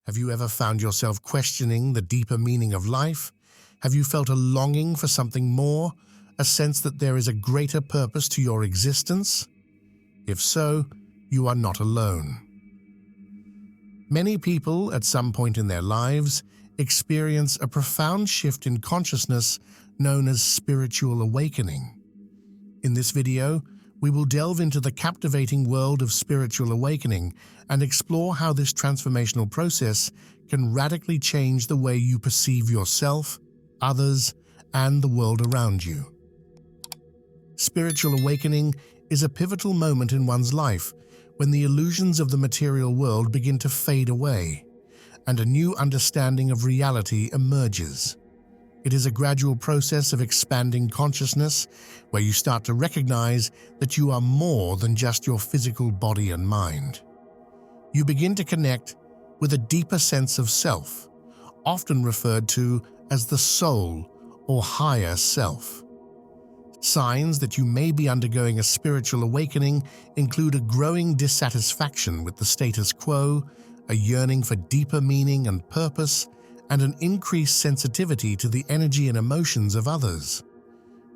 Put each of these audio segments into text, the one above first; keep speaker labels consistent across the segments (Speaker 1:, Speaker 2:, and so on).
Speaker 1: Have you ever found yourself questioning the deeper meaning of life? Have you felt a longing for something more, a sense that there is a greater purpose to your existence? If so, you are not alone. Many people, at some point in their lives, experience a profound shift in consciousness known as spiritual awakening. In this video, we will delve into the captivating world of spiritual awakening and explore how this transformational process can radically change the way you perceive yourself, others, and the world around you. Spiritual awakening is a pivotal moment in one's life when the illusions of the material world begin to fade away and a new understanding of reality emerges. It is a gradual process of expanding consciousness where you start to recognize that you are more than just your physical body and mind. You begin to connect with a deeper sense of self, often referred to as the soul or higher self. Signs that you may be undergoing a spiritual awakening include a growing dissatisfaction with the status quo, a yearning for deeper meaning and purpose, and an increased sensitivity to the energy and emotions of others.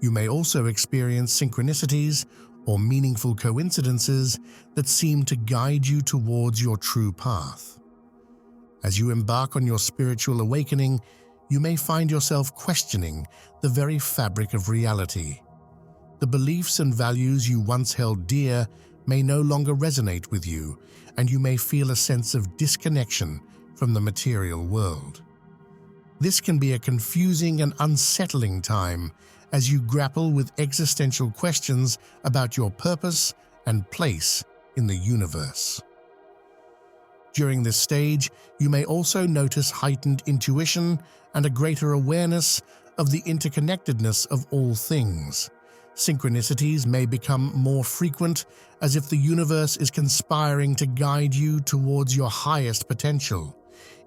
Speaker 1: You may also experience synchronicities or meaningful coincidences that seem to guide you towards your true path. As you embark on your spiritual awakening, you may find yourself questioning the very fabric of reality. The beliefs and values you once held dear may no longer resonate with you, and you may feel a sense of disconnection from the material world. This can be a confusing and unsettling time as you grapple with existential questions about your purpose and place in the universe. During this stage, you may also notice heightened intuition and a greater awareness of the interconnectedness of all things. Synchronicities may become more frequent, as if the universe is conspiring to guide you towards your highest potential.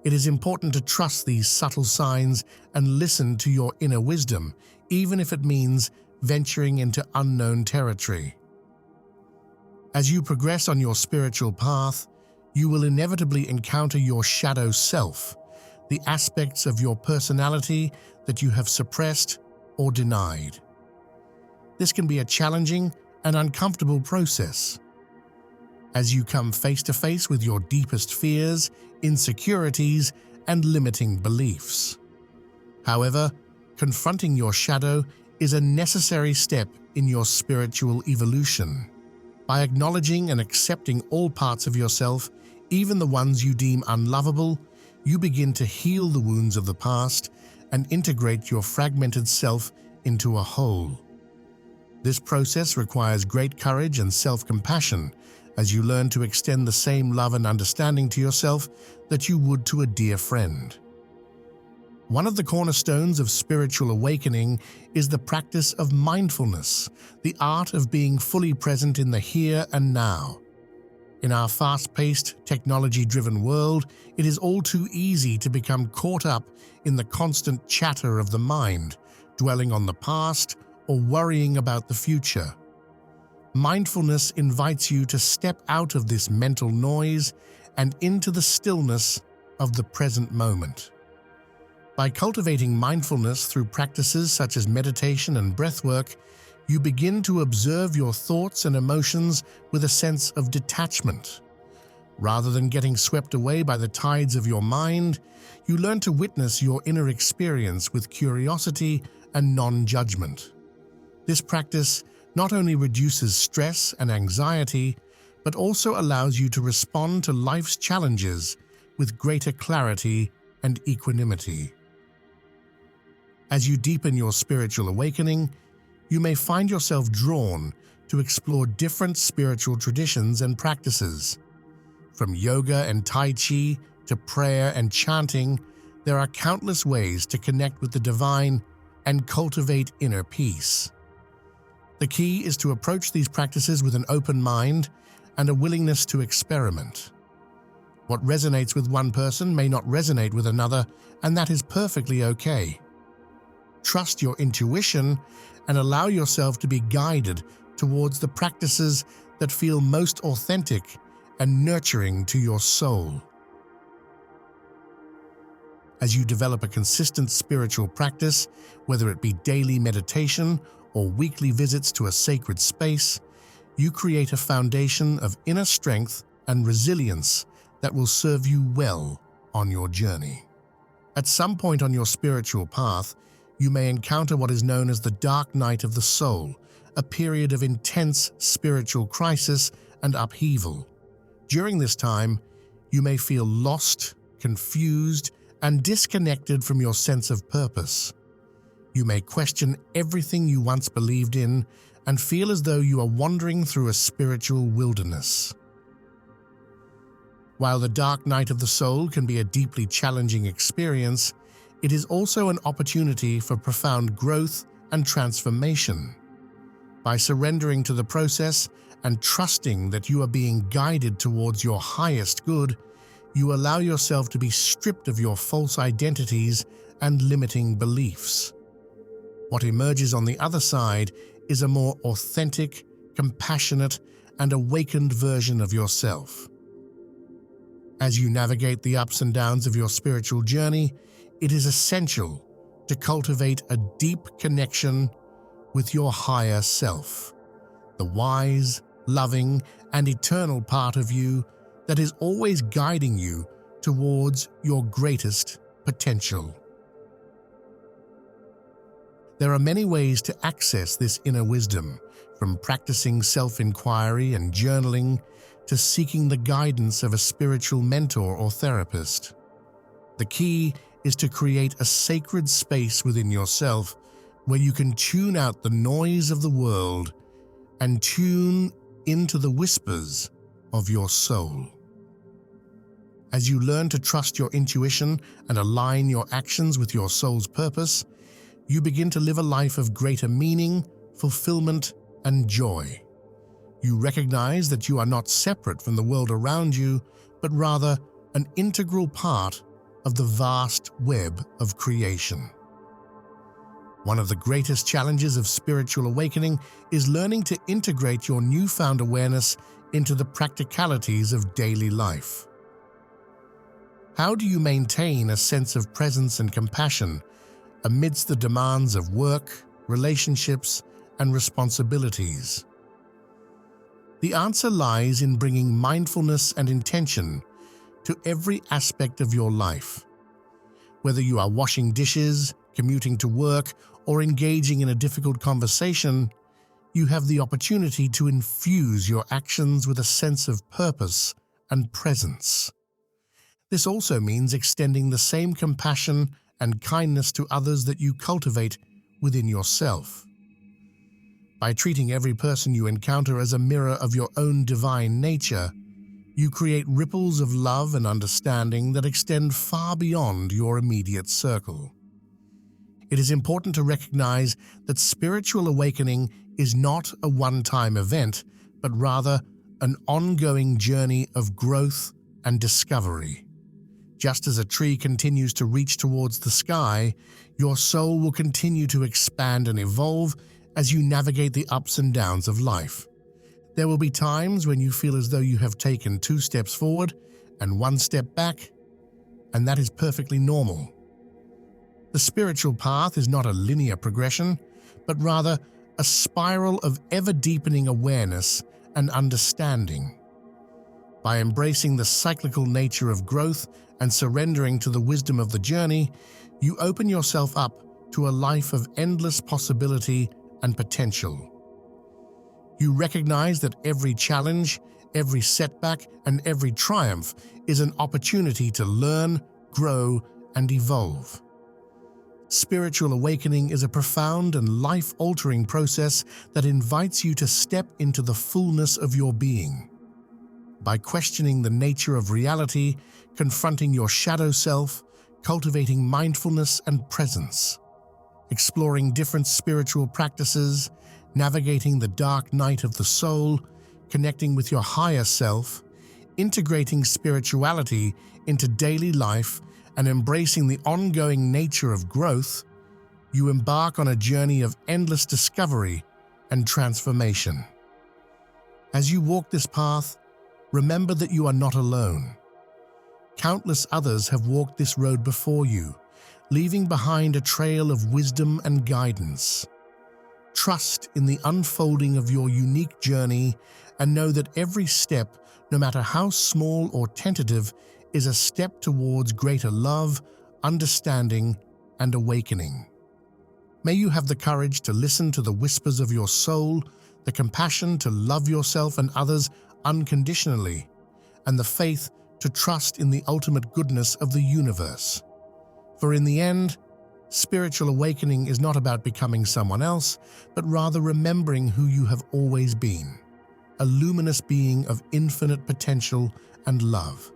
Speaker 1: It is important to trust these subtle signs and listen to your inner wisdom, even if it means venturing into unknown territory. As you progress on your spiritual path, you will inevitably encounter your shadow self, the aspects of your personality that you have suppressed or denied. This can be a challenging and uncomfortable process. As you come face to face with your deepest fears, insecurities, and limiting beliefs. However, confronting your shadow is a necessary step in your spiritual evolution. By acknowledging and accepting all parts of yourself, even the ones you deem unlovable, you begin to heal the wounds of the past and integrate your fragmented self into a whole. This process requires great courage and self-compassion as you learn to extend the same love and understanding to yourself that you would to a dear friend. One of the cornerstones of spiritual awakening is the practice of mindfulness, the art of being fully present in the here and now. In our fast-paced, technology-driven world, it is all too easy to become caught up in the constant chatter of the mind, dwelling on the past or worrying about the future. Mindfulness invites you to step out of this mental noise and into the stillness of the present moment. By cultivating mindfulness through practices such as meditation and breathwork, you begin to observe your thoughts and emotions with a sense of detachment. Rather than getting swept away by the tides of your mind, you learn to witness your inner experience with curiosity and non-judgment. This practice not only reduces stress and anxiety, but also allows you to respond to life's challenges with greater clarity and equanimity. As you deepen your spiritual awakening, you may find yourself drawn to explore different spiritual traditions and practices. From yoga and Tai Chi to prayer and chanting, there are countless ways to connect with the divine and cultivate inner peace. The key is to approach these practices with an open mind and a willingness to experiment. What resonates with one person may not resonate with another, and that is perfectly okay. Trust your intuition and allow yourself to be guided towards the practices that feel most authentic and nurturing to your soul. As you develop a consistent spiritual practice, whether it be daily meditation or weekly visits to a sacred space, you create a foundation of inner strength and resilience that will serve you well on your journey. At some point on your spiritual path, you may encounter what is known as the dark night of the soul, a period of intense spiritual crisis and upheaval. During this time, you may feel lost, confused, and disconnected from your sense of purpose. You may question everything you once believed in and feel as though you are wandering through a spiritual wilderness. While the dark night of the soul can be a deeply challenging experience, it is also an opportunity for profound growth and transformation. By surrendering to the process and trusting that you are being guided towards your highest good, you allow yourself to be stripped of your false identities and limiting beliefs. What emerges on the other side is a more authentic, compassionate, and awakened version of yourself. As you navigate the ups and downs of your spiritual journey, it is essential to cultivate a deep connection with your higher self, the wise, loving, and eternal part of you that is always guiding you towards your greatest potential. There are many ways to access this inner wisdom, from practicing self-inquiry and journaling to seeking the guidance of a spiritual mentor or therapist. The key is to create a sacred space within yourself where you can tune out the noise of the world and tune into the whispers of your soul. As you learn to trust your intuition and align your actions with your soul's purpose, you begin to live a life of greater meaning, fulfillment, and joy. You recognize that you are not separate from the world around you, but rather an integral part of the vast web of creation. One of the greatest challenges of spiritual awakening is learning to integrate your newfound awareness into the practicalities of daily life. How do you maintain a sense of presence and compassion amidst the demands of work, relationships, and responsibilities? The answer lies in bringing mindfulness and intention to every aspect of your life. Whether you are washing dishes, commuting to work, or engaging in a difficult conversation, you have the opportunity to infuse your actions with a sense of purpose and presence. This also means extending the same compassion and kindness to others that you cultivate within yourself. By treating every person you encounter as a mirror of your own divine nature, you create ripples of love and understanding that extend far beyond your immediate circle. It is important to recognize that spiritual awakening is not a one-time event, but rather an ongoing journey of growth and discovery. Just as a tree continues to reach towards the sky, your soul will continue to expand and evolve as you navigate the ups and downs of life. There will be times when you feel as though you have taken 2 steps forward and 1 step back, and that is perfectly normal. The spiritual path is not a linear progression, but rather a spiral of ever-deepening awareness and understanding. By embracing the cyclical nature of growth and surrendering to the wisdom of the journey, you open yourself up to a life of endless possibility and potential. You recognize that every challenge, every setback, and every triumph is an opportunity to learn, grow, and evolve. Spiritual awakening is a profound and life-altering process that invites you to step into the fullness of your being. By questioning the nature of reality, confronting your shadow self, cultivating mindfulness and presence, exploring different spiritual practices, navigating the dark night of the soul, connecting with your higher self, integrating spirituality into daily life, and embracing the ongoing nature of growth, you embark on a journey of endless discovery and transformation. As you walk this path, remember that you are not alone. Countless others have walked this road before you, leaving behind a trail of wisdom and guidance. Trust in the unfolding of your unique journey and know that every step, no matter how small or tentative, is a step towards greater love, understanding, and awakening. May you have the courage to listen to the whispers of your soul, the compassion to love yourself and others unconditionally, and the faith to trust in the ultimate goodness of the universe. For in the end, spiritual awakening is not about becoming someone else, but rather remembering who you have always been, a luminous being of infinite potential and love.